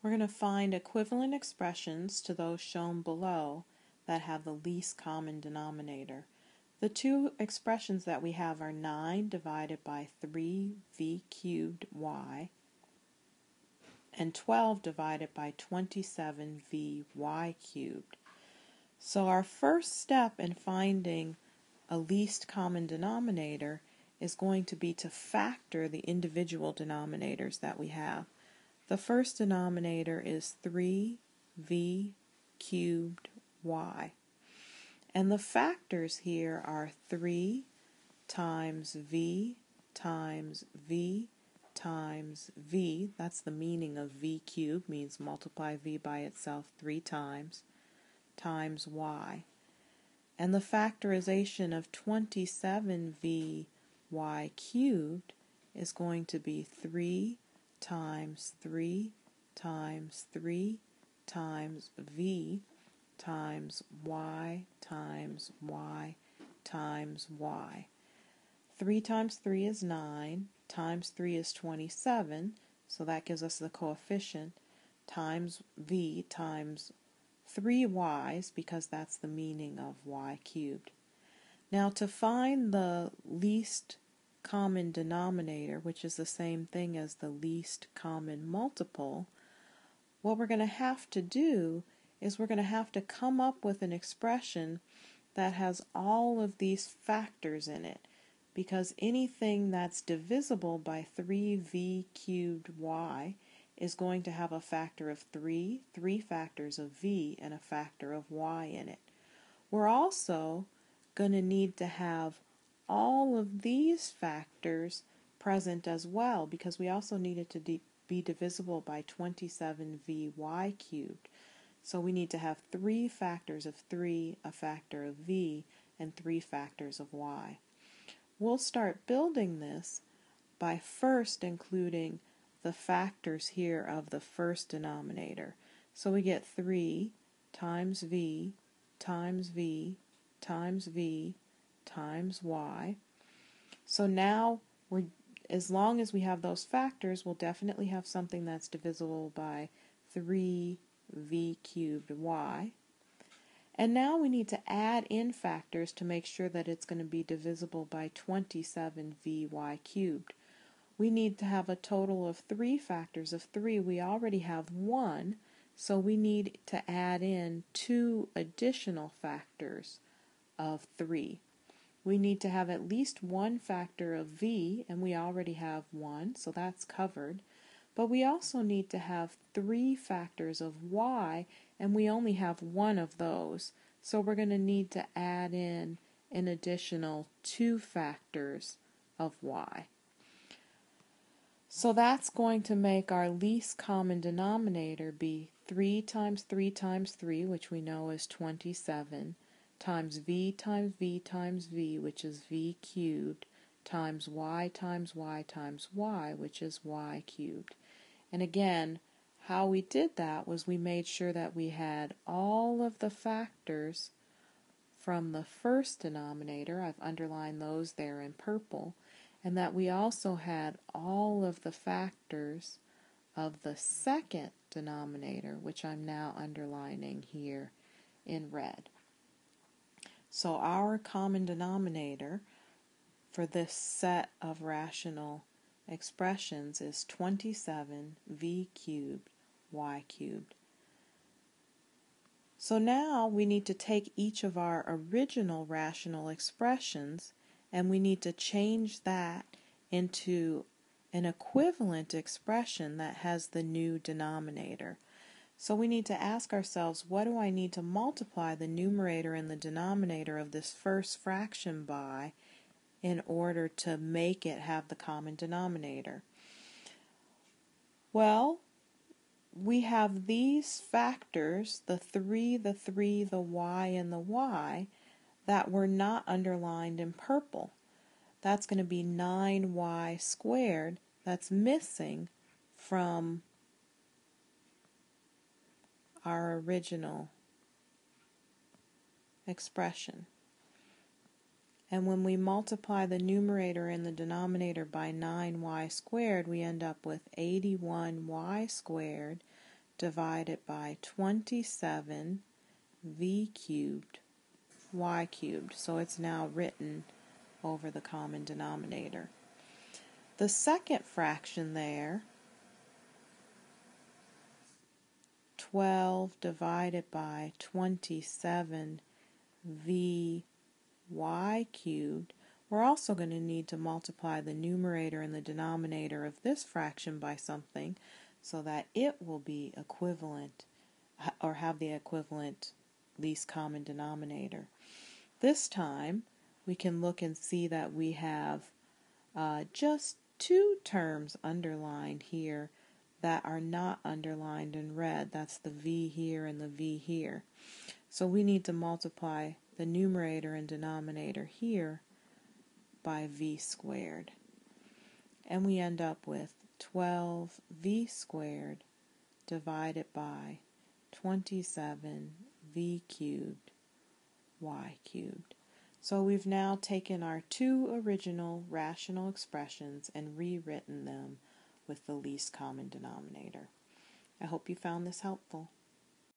We're going to find equivalent expressions to those shown below that have the least common denominator. The two expressions that we have are 9 divided by 3v cubed y and 12 divided by 27vy cubed. So our first step in finding a least common denominator is going to be to factor the individual denominators that we have. The first denominator is 3v cubed y. And the factors here are 3 times v times v times v. That's the meaning of v cubed, means multiply v by itself 3 times y. And the factorization of 27v y cubed is going to be 3 times 3 times 3 times v times y times y times y. 3 times 3 is 9, times 3 is 27, so that gives us the coefficient, times v times 3 y's, because that's the meaning of y cubed. Now to find the least common denominator, which is the same thing as the least common multiple, what we're going to have to do is we're going to have to come up with an expression that has all of these factors in it, because anything that's divisible by 3v cubed y is going to have a factor of 3 factors of v, and a factor of y in it. We're also going to need to have all of these factors present as well, because we also need it to be divisible by 27vy cubed. So we need to have 3 factors of 3, a factor of v, and 3 factors of y. We'll start building this by first including the factors here of the first denominator. So we get 3 times v times v times v times y. So now, as long as we have those factors, we'll definitely have something that's divisible by 3v cubed y. And now we need to add in factors to make sure that it's going to be divisible by 27vy cubed. We need to have a total of 3 factors of 3. We already have 1, so we need to add in 2 additional factors of 3. We need to have at least 1 factor of v, and we already have 1, so that's covered. But we also need to have 3 factors of y, and we only have 1 of those. So we're going to need to add in an additional 2 factors of y. So that's going to make our least common denominator be 3 times 3 times 3, which we know is 27, times v times v times v, which is v cubed, times y times y times y, which is y cubed. And again, how we did that was we made sure that we had all of the factors from the first denominator, I've underlined those there in purple, and that we also had all of the factors of the second denominator, which I'm now underlining here in red. So our common denominator for this set of rational expressions is 27v cubed y cubed. So now we need to take each of our original rational expressions and we need to change that into an equivalent expression that has the new denominator. So we need to ask ourselves, what do I need to multiply the numerator and the denominator of this first fraction by in order to make it have the common denominator? Well, we have these factors, the 3, the y, and the y, that were not underlined in purple. That's going to be 9y squared. That's missing from our original expression. And when we multiply the numerator and the denominator by 9y squared, we end up with 81y squared divided by 27 v cubed y cubed. So it's now written over the common denominator. The second fraction there, 12 divided by 27 v y cubed, we're also going to need to multiply the numerator and the denominator of this fraction by something so that it will be equivalent or have the equivalent least common denominator. This time we can look and see that we have just two terms underlined here that are not underlined in red. That's the v here and the v here. So we need to multiply the numerator and denominator here by v squared. And we end up with 12v squared divided by 27v cubed y cubed. So we've now taken our two original rational expressions and rewritten them with the least common denominator. I hope you found this helpful.